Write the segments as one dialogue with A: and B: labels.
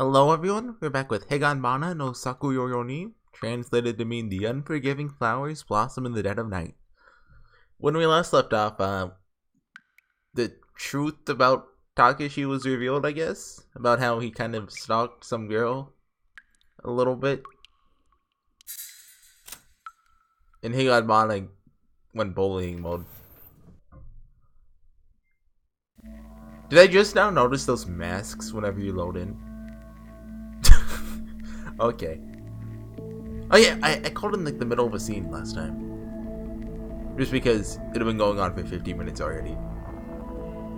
A: Hello everyone, we're back with Higanbana no Saku Yoru, translated to mean the unforgiving flowers blossom in the dead of night. When we last left off, the truth about Takeshi was revealed, I guess, about how he kind of stalked some girl a little bit. And Higanbana went bullying mode. Did I just now notice those masks whenever you load in? Okay. Oh yeah, I called in like the middle of a scene last time. Just because it had been going on for 50 minutes already.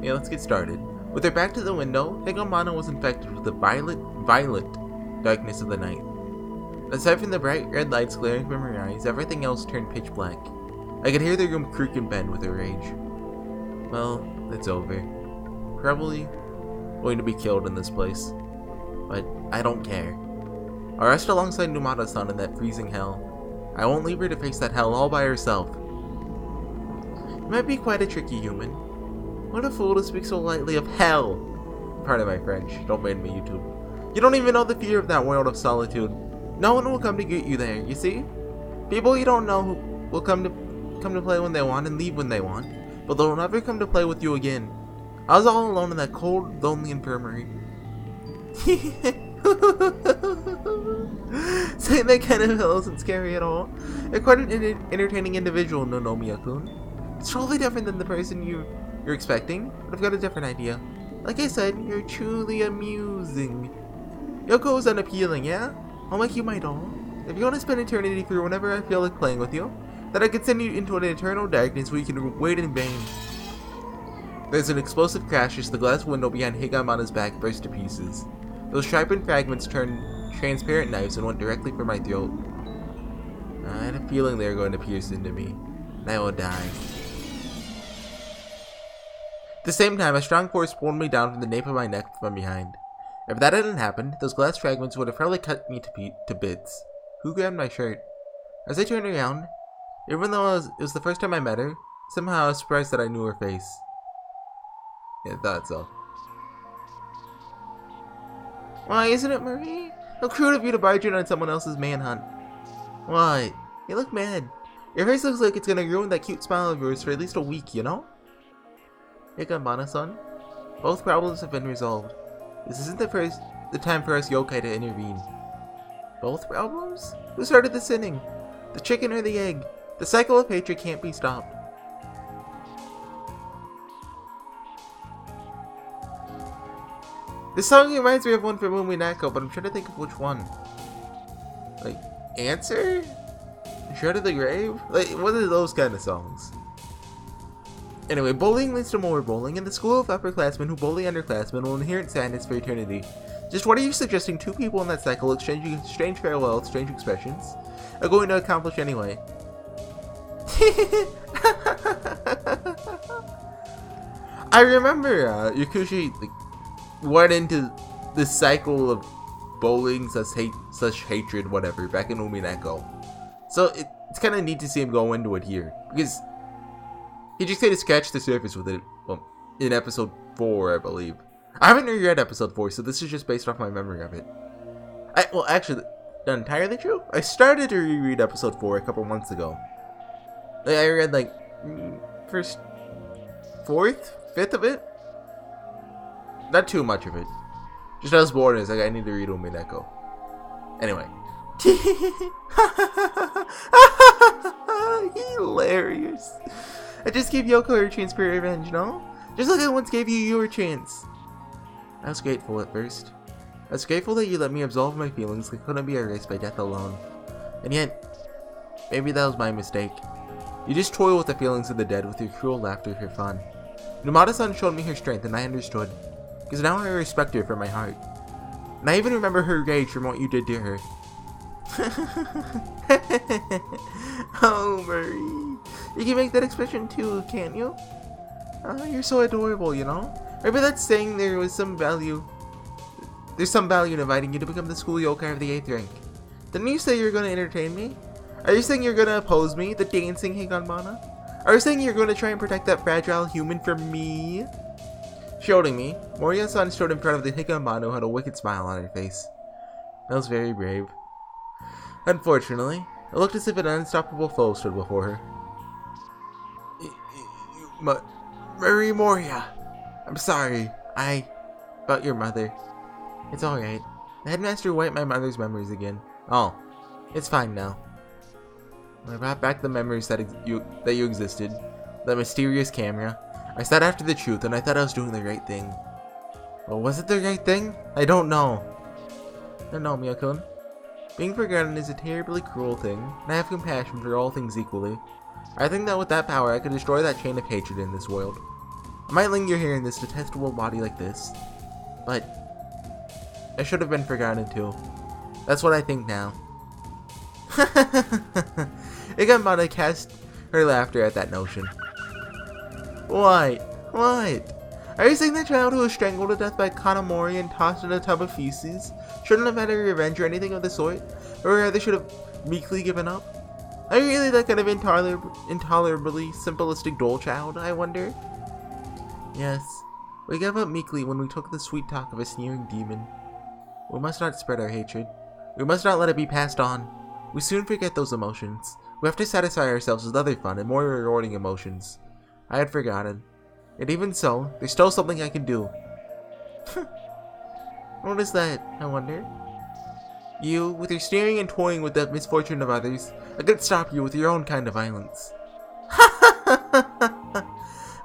A: Yeah, let's get started. With her back to the window, Higanbana was infected with the violet darkness of the night. Aside from the bright red lights glaring from her eyes, everything else turned pitch black. I could hear the room creak and bend with her rage. Well, it's over. Probably going to be killed in this place. But I don't care. I'll rest alongside Numata-san in that freezing hell. I won't leave her to face that hell all by herself. You might be quite a tricky human. What a fool to speak so lightly of hell! Pardon my French, don't ban me YouTube. You don't even know the fear of that world of solitude. No one will come to get you there, you see? People you don't know will come to play when they want and leave when they want, but they'll never come to play with you again. I was all alone in that cold, lonely infirmary. Saying that kind of hell isn't scary at all. You're quite an entertaining individual, Nonomiya-kun. It's totally different than the person you're expecting, but I've got a different idea. Like I said, you're truly amusing. Yoko is unappealing, yeah? I'll make you my doll. If you want to spend eternity through whenever I feel like playing with you, then I could send you into an eternal darkness where you can wait in vain. There's an explosive crash as the glass window behind Higanbana's back burst to pieces. Those sharpened fragments turned transparent knives and went directly for my throat. I had a feeling they were going to pierce into me, and I would die. At the same time, a strong force pulled me down from the nape of my neck from behind. If that hadn't happened, those glass fragments would have probably cut me to bits. Who grabbed my shirt? As I turned around, even though it was the first time I met her, somehow I was surprised that I knew her face. Yeah, I thought so. Why, isn't it, Marie? How crude of you to barge in on someone else's manhunt. What? You look mad. Your face looks like it's gonna ruin that cute smile of yours for at least a week, you know? Higanbana-san, both problems have been resolved. This isn't the time for us yokai to intervene. Both problems? Who started the sinning? The chicken or the egg? The cycle of hatred can't be stopped. This song reminds me of one from Umineko, but I'm trying to think of which one. Like, Answer? Shred of the Grave? Like, what are those kind of songs? Anyway, bullying leads to more bullying, and the school of upperclassmen who bully underclassmen will inherit sadness for eternity. Just what are you suggesting two people in that cycle exchanging strange farewells, strange expressions, are going to accomplish anyway? I remember Ryukishi went into this cycle of bullying, such hatred, whatever, back in Umineko. So it's kind of neat to see him go into it here, because he just kind of scratched the surface with it, well, in episode 4, I believe. I haven't reread episode 4, so this is just based off my memory of it. Well, actually, not entirely true. I started to reread episode 4 a couple months ago. I read, like, first, 4th, 5th of it? Not too much of it. Just I was bored and it's like, I need to read Umineko. Anyway. Hilarious. I just gave Yoko her chance for revenge, no? Just like I once gave you your chance. I was grateful at first. I was grateful that you let me absolve my feelings that couldn't be erased by death alone. And yet, maybe that was my mistake. You just toy with the feelings of the dead with your cruel laughter for fun. Numata-san showed me her strength and I understood. Because now I respect her from my heart. And I even remember her rage from what you did to her. Oh, Marie. You can make that expression too, can't you? Oh, you're so adorable, you know? Maybe that's saying there's some value in inviting you to become the school yokai of the 8th rank. Didn't you say you were going to entertain me? Are you saying you're going to oppose me, the dancing Higanbana? Are you saying you're going to try and protect that fragile human from me? Shielding me, Moriya-san stood in front of the Higanbana who had a wicked smile on her face. That was very brave. Unfortunately, it looked as if an unstoppable foe stood before her. Marie Moriya, I'm sorry. About your mother. It's alright. The headmaster wiped my mother's memories again. Oh, it's fine now. I brought back the memories that you existed. That mysterious camera. I sought after the truth and I thought I was doing the right thing. Well, was it the right thing? I don't know. No, Miyako-kun. Being forgotten is a terribly cruel thing, and I have compassion for all things equally. I think that with that power I could destroy that chain of hatred in this world. I might linger here in this detestable body like this, but I should have been forgotten too. That's what I think now. Higanbana cast her laughter at that notion. What? Are you saying the child who was strangled to death by Kanamori and tossed in a tub of feces shouldn't have had a revenge or anything of the sort? Or rather should have meekly given up? Are you really that kind of intolerably simplistic doll child, I wonder? Yes, we gave up meekly when we took the sweet talk of a sneering demon. We must not spread our hatred. We must not let it be passed on. We soon forget those emotions. We have to satisfy ourselves with other fun and more rewarding emotions. I had forgotten. Yet even so, there's still something I can do. What is that, I wonder? You, with your sneering and toying with the misfortune of others, I could stop you with your own kind of violence.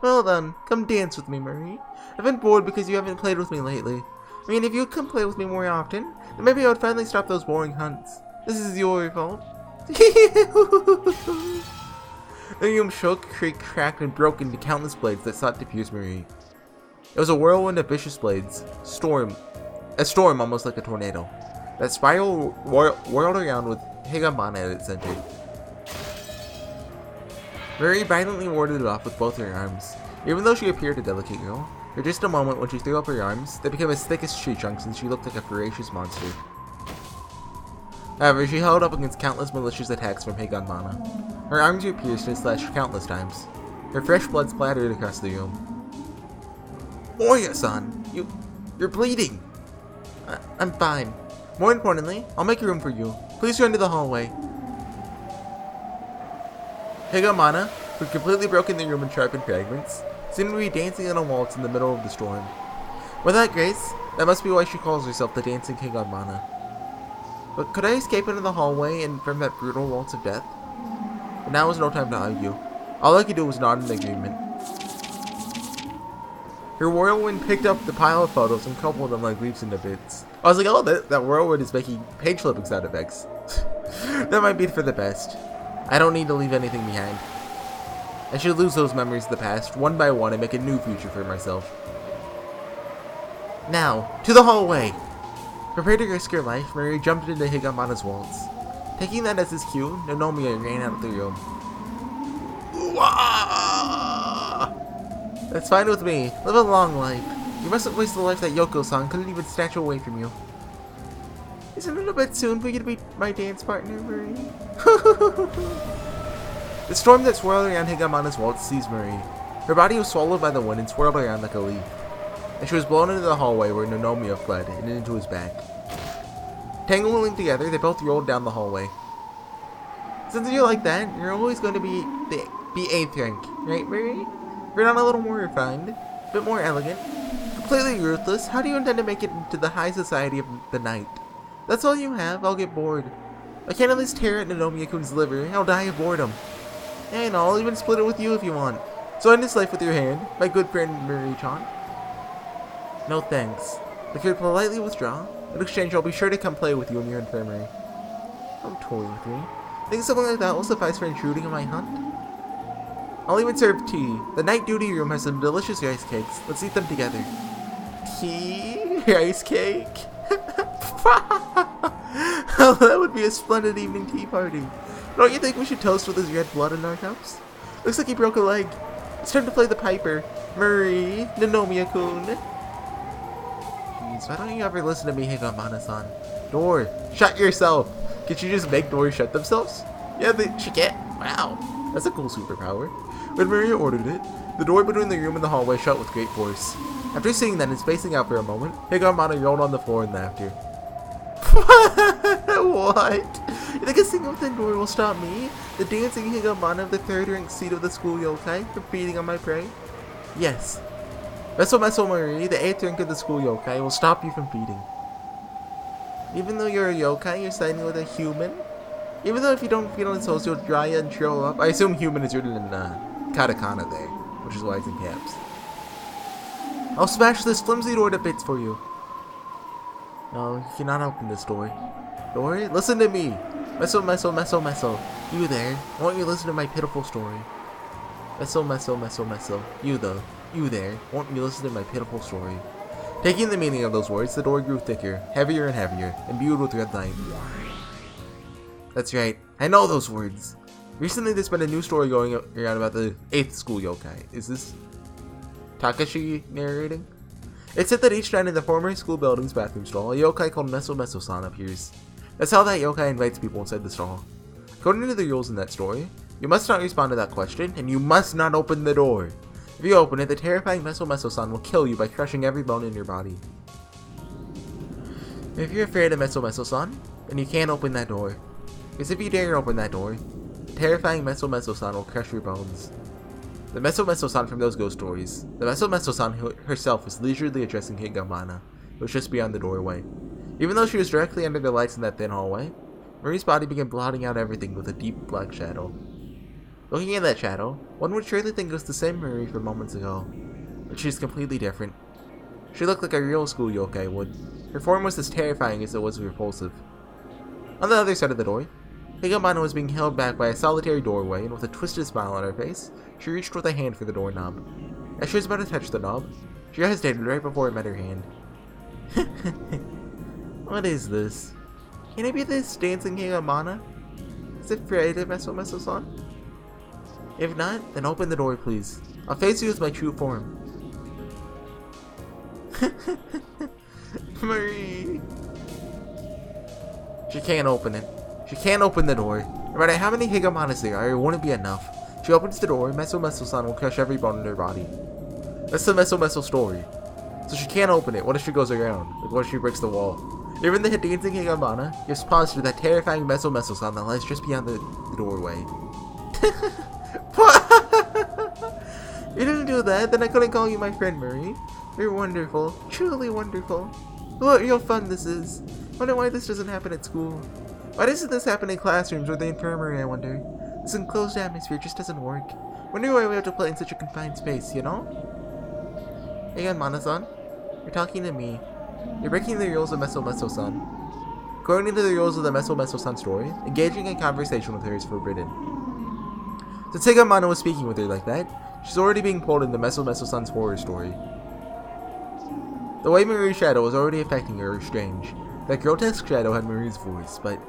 A: Well then, come dance with me, Marie. I've been bored because you haven't played with me lately. I mean, if you'd come play with me more often, then maybe I would finally stop those boring hunts. This is your fault. The room shook, creaked, cracked, and broke into countless blades that sought to pierce Marie. It was a whirlwind of vicious blades. A storm almost like a tornado. That spiral whirled around with Higanbana at its center. Marie violently warded it off with both her arms. Even though she appeared a delicate girl, for just a moment when she threw up her arms, they became as thick as tree trunks and she looked like a ferocious monster. However, she held up against countless malicious attacks from Higanbana. Her arms were pierced and slashed countless times. Her fresh blood splattered across the room. Moriya-san, you're bleeding. I'm fine. More importantly, I'll make room for you. Please run to the hallway. Higanbana, who had completely broken the room in sharpened fragments, seemed to be dancing on a waltz in the middle of the storm. Without grace, that must be why she calls herself the Dancing Higanbana. But could I escape into the hallway and from that brutal waltz of death? But now was no time to argue. All I could do was nod in agreement. Her whirlwind picked up the pile of photos and coupled them like leaves into bits. I was like, oh, that whirlwind is making page flipping sound effects. That might be for the best. I don't need to leave anything behind. I should lose those memories of the past, one by one, and make a new future for myself. Now, to the hallway! Prepared to risk her life, Marie jumped into Higanbana's waltz. Taking that as his cue, Nanomiya ran out of the room. That's fine with me. Live a long life. You mustn't waste the life that Yoko-san couldn't even snatch away from you. Isn't it a bit soon for you to be my dance partner, Marie? The storm that swirled around Higanbana's waltz seized Marie. Her body was swallowed by the wind and swirled around like a leaf. And she was blown into the hallway where Nanomiya fled and into his back. Tangling together, they both rolled down the hallway. Since you're like that, you're always going to be 8th rank, right, Marie? You're not a little more refined, a bit more elegant, completely ruthless. How do you intend to make it into the high society of the night? That's all you have? I'll get bored. I can't at least tear at Nanomiya-kun's liver. I'll die of boredom. And I'll even split it with you if you want. So end this life with your hand, my good friend Marie-chan. No thanks. If you'd politely withdraw, in exchange I'll be sure to come play with you in your infirmary. Don't toy with me. Think something like that will suffice for intruding on my hunt? I'll even serve tea. The night duty room has some delicious rice cakes. Let's eat them together. Tea? Rice cake? Oh, that would be a splendid evening tea party. Don't you think we should toast with his red blood in our cups? Looks like he broke a leg. It's time to play the piper. Marie, Nanomiya-kun. Jeez, why don't you ever listen to me, Higanbana-san? Door, shut yourself. Can you just make doors shut themselves? Yeah, she can't. Wow, that's a cool superpower. When Maria ordered it, the door between the room and the hallway shut with great force. After seeing that and spacing out for a moment, Higanbana rolled on the floor in laughter. What? You think a single thin door will stop me, the dancing Higanbana of the third-ranked seat of the school yokai, from feeding on my prey? Yes. Meso Marie, the 8th rank of the school yokai, will stop you from feeding. Even though you're a yokai, you're siding with a human? Even though if you don't feel so, you'll dry and throw up. I assume human is written in katakana there, which is why it's in caps. I'll smash this flimsy door to bits for you. No, you cannot open this door. Door? Listen to me! Meso. You there? Won't you listen to my pitiful story? Meso. You there? Won't you listen to my pitiful story? Taking the meaning of those words, the door grew thicker, heavier and heavier, imbued with red light. That's right, I know those words. Recently there's been a new story going around about the 8th school yokai. Is this Takashi narrating? It said that each night in the former school building's bathroom stall, a yokai called Meso-san appears. That's how that yokai invites people inside the stall. According to the rules in that story, you must not respond to that question, and you must not open the door. If you open it, the terrifying Meso-san will kill you by crushing every bone in your body. If you're afraid of Meso-san, then you can't open that door. Because if you dare open that door, the terrifying Meso-san will crush your bones. The Meso-san from those ghost stories. The Meso-san herself was leisurely addressing Higanbana, who was just beyond the doorway. Even though she was directly under the lights in that thin hallway, Marie's body began blotting out everything with a deep black shadow. Looking at that shadow, one would surely think it was the same Marie from moments ago, but she's completely different. She looked like a real school yokai would. Her form was as terrifying as it was repulsive. On the other side of the door, Higanbana was being held back by a solitary doorway, and with a twisted smile on her face, she reached with a hand for the doorknob. As she was about to touch the knob, she hesitated right before it met her hand. What is this? Can it be this dancing Higanbana? Is it afraid of Meso-san? If not, then open the door, please. I'll face you as my true form. Marie. She can't open it. She can't open the door. No matter how many Higanbanas there are, it wouldn't be enough. She opens the door, Meso-san will crush every bone in her body. That's the Meso story. So she can't open it. What if she goes around? Like, what if she breaks the wall? Even the dancing Higanbana gives pause to that terrifying Meso-san that lies just beyond the doorway. You didn't do that, then I couldn't call you my friend, Marie. You're wonderful. Truly wonderful. What real fun this is. Wonder why this doesn't happen at school. Why doesn't this happen in classrooms or the infirmary, I wonder? This enclosed atmosphere just doesn't work. Wonder why we have to play in such a confined space, you know? Higanbana-san, you're talking to me. You're breaking the rules of Meso-san. According to the rules of the Meso-san story, engaging in conversation with her is forbidden. Since Higanbana was speaking with her like that, she's already being pulled into Meso-san's horror story. The way Marie's shadow was already affecting her was strange. That grotesque shadow had Marie's voice, but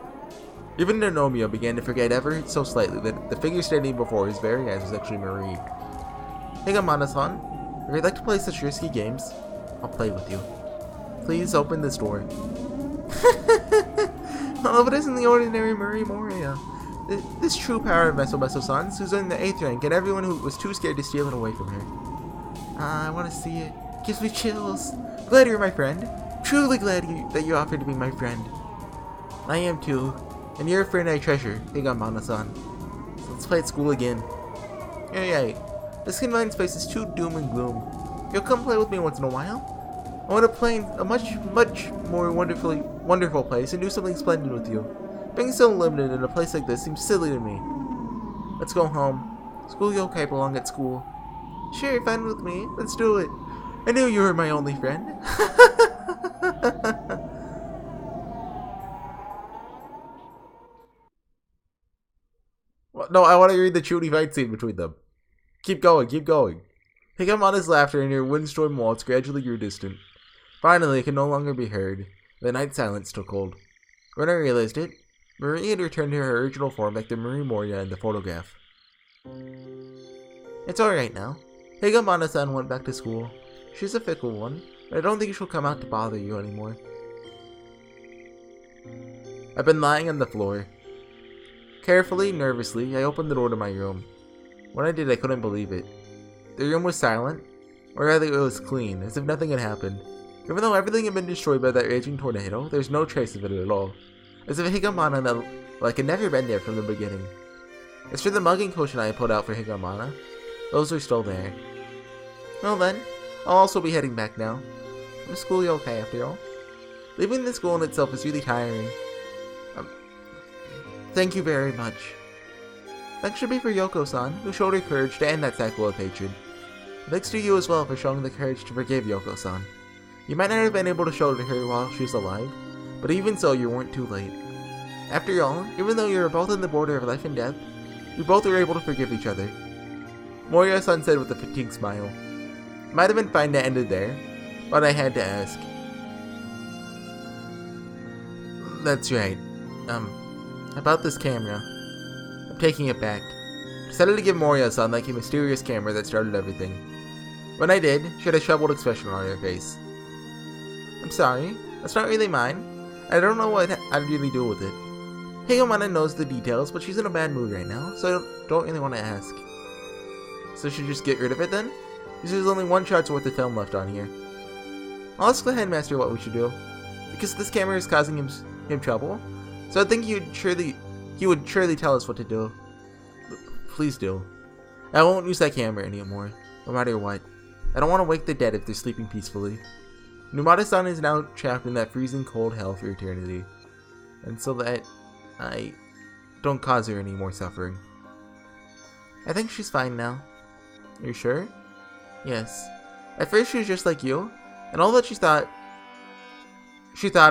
A: even Nomio began to forget ever so slightly that the figure standing before his very eyes was actually Marie. Higanbana-san, if you'd like to play such risky games, I'll play with you. Please open this door. Oh, but isn't the ordinary Marie Moria? This true power of Meso-san, who's in the 8th rank, and everyone who was too scared to steal it away from her. I want to see it. Gives me chills. Glad you're my friend. Truly glad that you offered to be my friend. I am too. And you're a friend I treasure, Higanbana-san. So let's play at school again. Yay. This confined space is too doom and gloom. You'll come play with me once in a while? I want to play in a much more wonderful place and do something splendid with you. Being so limited in a place like this seems silly to me. Let's go home. School yokai belong at school. Sure, fine with me. Let's do it. I knew you were my only friend. No, I want to read the chuuni fight scene between them. Keep going. Higanbana's laughter and her windstorm waltz gradually grew distant. Finally, it could no longer be heard. The night silence took hold. When I realized it, Marie had returned to her original form like the Marie Moria in the photograph. It's alright now. Higanbana-san went back to school. She's a fickle one, but I don't think she'll come out to bother you anymore. I've been lying on the floor. Carefully, nervously, I opened the door to my room. When I did, I couldn't believe it. The room was silent, Or rather, it was clean, as if nothing had happened. Even though everything had been destroyed by that raging tornado, there's no trace of it at all. As if Higanbana had never been there from the beginning. As for the mugging potion I had put out for Higanbana, those are still there. Well then, I'll also be heading back now. I'm a school yokai after all. Leaving the school in itself is really tiring. Thank you very much. Thanks should be for Yoko-san, who showed her courage to end that cycle of hatred. Thanks to you as well for showing the courage to forgive Yoko-san. You might not have been able to show it to her while she was alive, but even so, you weren't too late. After all, even though you were both on the border of life and death, you both were able to forgive each other. Moriya-san said with a fatigued smile. It might have been fine to end it there, but I had to ask. That's right. About this camera. I'm taking it back. Decided to give Moriya-san like a mysterious camera that started everything. When I did, she had a troubled expression on her face. I'm sorry, that's not really mine. I don't know what I'd really do with it. Higanbana knows the details, but she's in a bad mood right now, so I don't really want to ask. So should just get rid of it then? Because there's only one shot's worth of film left on here. I'll ask the headmaster what we should do. Because this camera is causing him trouble, so I think he would surely tell us what to do. Please do. I won't use that camera anymore, no matter what. I don't want to wake the dead if they're sleeping peacefully. Numata-san is now trapped in that freezing cold hell for eternity. And so that I don't cause her any more suffering. I think she's fine now. You're sure? Yes. At first she was just like you, and all that she thought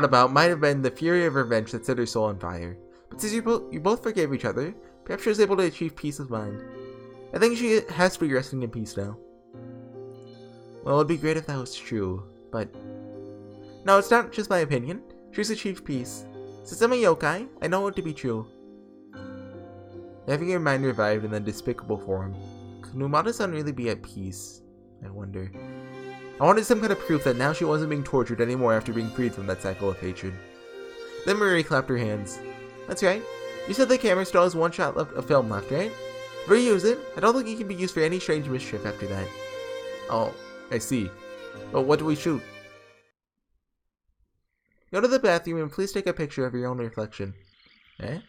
A: about might have been the fury of revenge that set her soul on fire. But since you both forgave each other, perhaps she was able to achieve peace of mind. I think she has to be resting in peace now. Well, it'd be great if that was true, but... No, it's not just my opinion. She's achieved peace. Since I'm a yokai, I know it to be true. Having her mind revived in that despicable form, could Numata-san really be at peace? I wonder. I wanted some kind of proof that now she wasn't being tortured anymore after being freed from that cycle of hatred. Then Marie clapped her hands. That's right. You said the camera still has one shot of film left, right? Reuse it. I don't think it can be used for any strange mischief after that. Oh, I see. But what do we shoot? Go to the bathroom and please take a picture of your own reflection. Eh?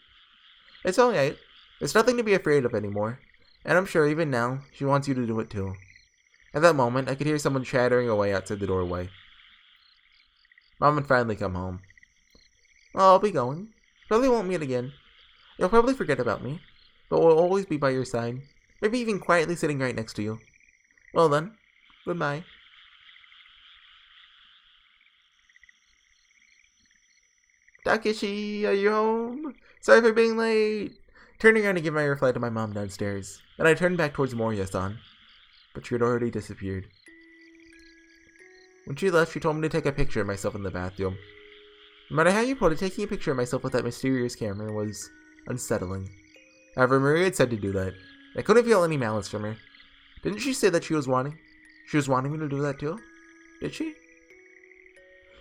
A: It's alright. There's nothing to be afraid of anymore. And I'm sure even now, she wants you to do it too. At that moment, I could hear someone chattering away outside the doorway. Mom had finally come home. Oh, I'll be going. Probably won't meet again. You'll probably forget about me, but we'll always be by your side. Maybe even quietly sitting right next to you. Well then, goodbye. Takeshi, are you home? Sorry for being late. Turning around to give my reply to my mom downstairs. Then I turned back towards Moriya-san, but she had already disappeared. When she left, she told me to take a picture of myself in the bathroom. No matter how you put it, taking a picture of myself with that mysterious camera was unsettling. However, Maria had said to do that. I couldn't feel any malice from her. Didn't she say that she was wanting me to do that too? Did she?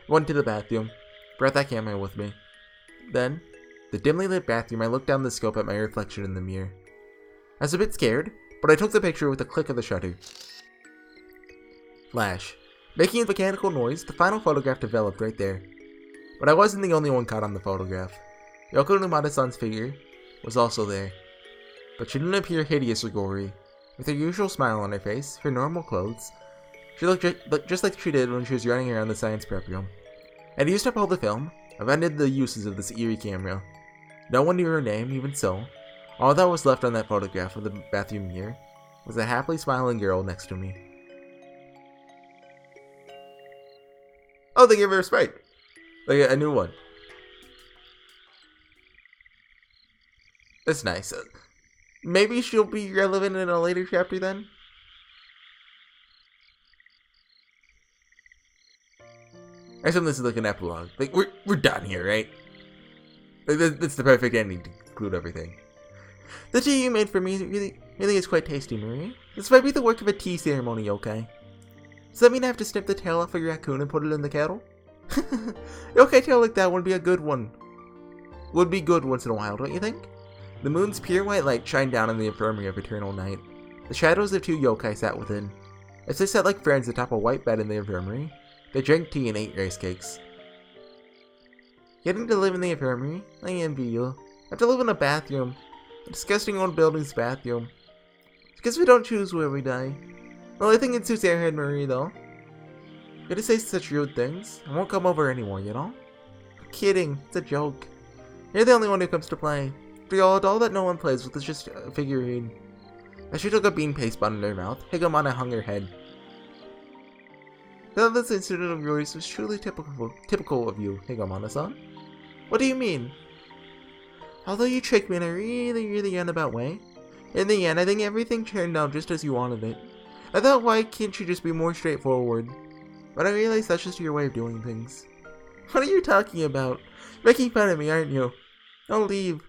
A: I went to the bathroom, brought that camera with me. Then, the dimly lit bathroom, I looked down the scope at my reflection in the mirror. I was a bit scared, but I took the picture with a click of the shutter. Flash. Making a mechanical noise, the final photograph developed right there. But I wasn't the only one caught on the photograph. Yoko Numata-san's figure was also there. But she didn't appear hideous or gory. With her usual smile on her face, her normal clothes, she looked just like she did when she was running around the science prep room. I'd used up all the film. I've ended the uses of this eerie camera. No one knew her name, even so. All that was left on that photograph of the bathroom mirror was a happily smiling girl next to me. Oh, they gave her a sprite. Like a new one. That's nice. Maybe she'll be relevant in a later chapter then? I assume this is like an epilogue. Like, we're done here, right? Like, that's the perfect ending to conclude everything. The tea you made for me really is quite tasty, Marie. This might be the work of a tea ceremony, yokai. Does that mean I have to snip the tail off of your raccoon and put it in the kettle? Yokai tail like that would be a good one. Would be good once in a while, don't you think? The moon's pure white light shined down on the infirmary of eternal night. The shadows of two yokai sat within. As they sat like friends atop a white bed in the infirmary, they drank tea and ate rice cakes. Getting to live in the infirmary? I envy you. I have to live in a bathroom. A disgusting old building's bathroom. Because we don't choose where we die. The only thing it suits Airhead Marie, though. You're gonna say such rude things. I won't come over anymore, you know? I'm kidding. It's a joke. You're the only one who comes to play. For your all that no one plays with is just a figurine. As she took a bean paste bun in her mouth, Higanbana hung her head. That this incident of yours was truly typical of you, Higanbana-san. What do you mean? Although you tricked me in a really roundabout way, in the end I think everything turned out just as you wanted it. I thought, why can't you just be more straightforward? But I realized that's just your way of doing things. What are you talking about? Making fun of me, aren't you? I'll leave.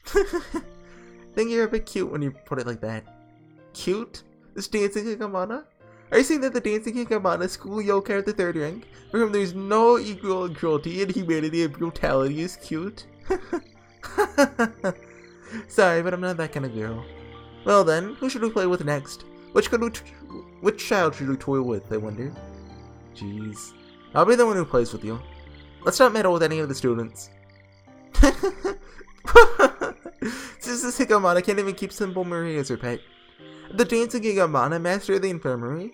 A: Think you're a bit cute when you put it like that. Cute? This dancing Higanbana? Are you saying that the dancing Higanbana school yokai at the 3rd rank, for whom there's no equal cruelty, inhumanity, and brutality is cute? Sorry, but I'm not that kind of girl. Well then, who should we play with next? Which child should we toy with, I wonder? Jeez. I'll be the one who plays with you. Let's not meddle with any of the students. Since this Higanbana can't even keep simple Marie as her pet. The dancing Higanbana, master of the infirmary.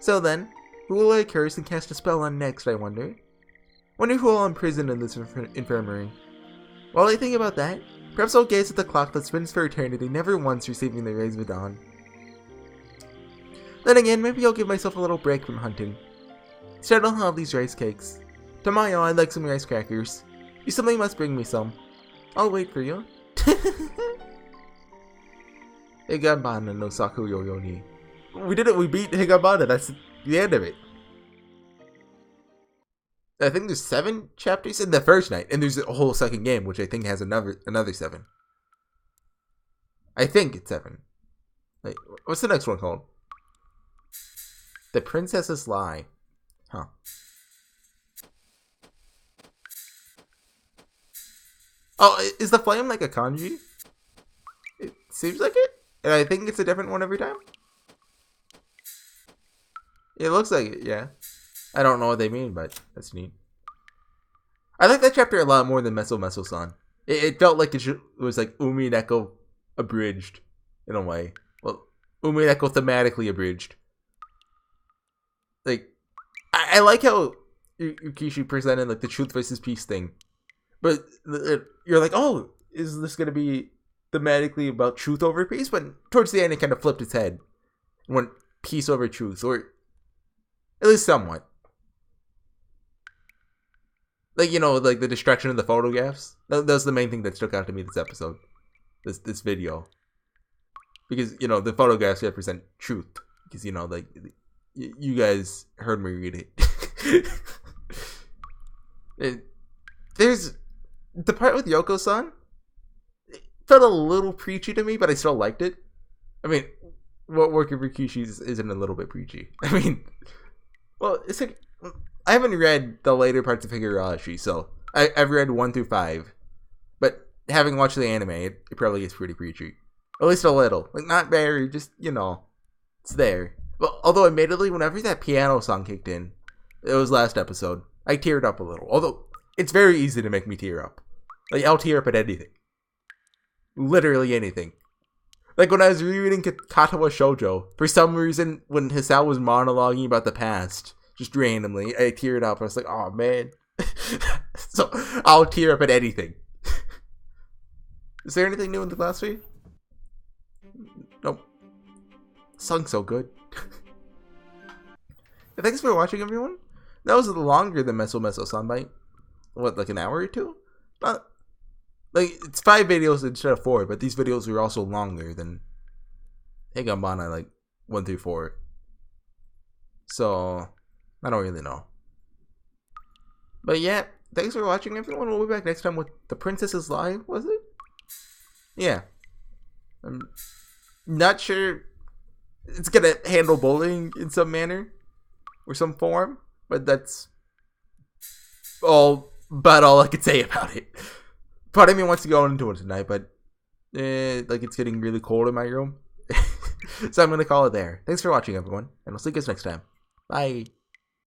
A: So then, who will I curse and cast a spell on next, I wonder? Wonder who I'll imprison in this infirmary. While I think about that, perhaps I'll gaze at the clock that spins for eternity, never once receiving the rays of dawn. Then again, maybe I'll give myself a little break from hunting. Instead, I'll have these rice cakes. Tomorrow, I'd like some rice crackers. You simply must bring me some. I'll wait for you. Higanbana no Saku Yoru ni. We did it, we beat Higanbana, that's the end of it. I think there's 7 chapters in the first night, and there's a whole second game, which I think has another 7. I think it's 7. Like, what's the next one called? The Princess's Lie. Huh. Oh, is the flame like a kanji? It seems like it. And I think it's a different one every time. It looks like it, yeah. I don't know what they mean, but that's neat. I like that chapter a lot more than Meso-san. It felt like it was like Umi Neko abridged, in a way. Well, Umi Neko thematically abridged. Like, I like how Ryukishi presented like the truth versus peace thing. But you're like, oh, is this going to be thematically about truth over peace? But towards the end, it kind of flipped its head and went peace over truth, or at least somewhat. Like, you know, like the destruction of the photographs. That was the main thing that stuck out to me this episode, this video, because you know the photographs represent truth. Because you know, like you guys heard me read it. There's the part with Yoko-san. It felt a little preachy to me, but I still liked it. I mean, what work of Ryukishi's isn't a little bit preachy? I mean, well, it's like I haven't read the later parts of Higurashi, so I've read 1 through 5. But having watched the anime, it probably is pretty preachy. At least a little. Like, not very, just, you know, it's there. Well, although admittedly, whenever that piano song kicked in, it was last episode, I teared up a little. Although, it's very easy to make me tear up. Like, I'll tear up at anything. Literally anything. Like, when I was rereading Katawa Shoujo, for some reason, when Hisao was monologuing about the past, just randomly, I teared up. I was like, oh, man. So, I'll tear up at anything. Is there anything new in the last week? Nope. Song's so good. Thanks for watching, everyone. That was longer than Meso-san by, what, like an hour or 2? Not, like, it's 5 videos instead of 4, but these videos were also longer than Higanbana, like, 1 through 4. So, I don't really know. But yeah, thanks for watching, everyone. We'll be back next time with The Princess's Lie, was it? Yeah. I'm not sure it's gonna handle bullying in some manner or some form, but that's all I could say about it. Part of me wants to go into it tonight, but like it's getting really cold in my room, So I'm going to call it there. Thanks for watching, everyone, and I'll see you guys next time. Bye.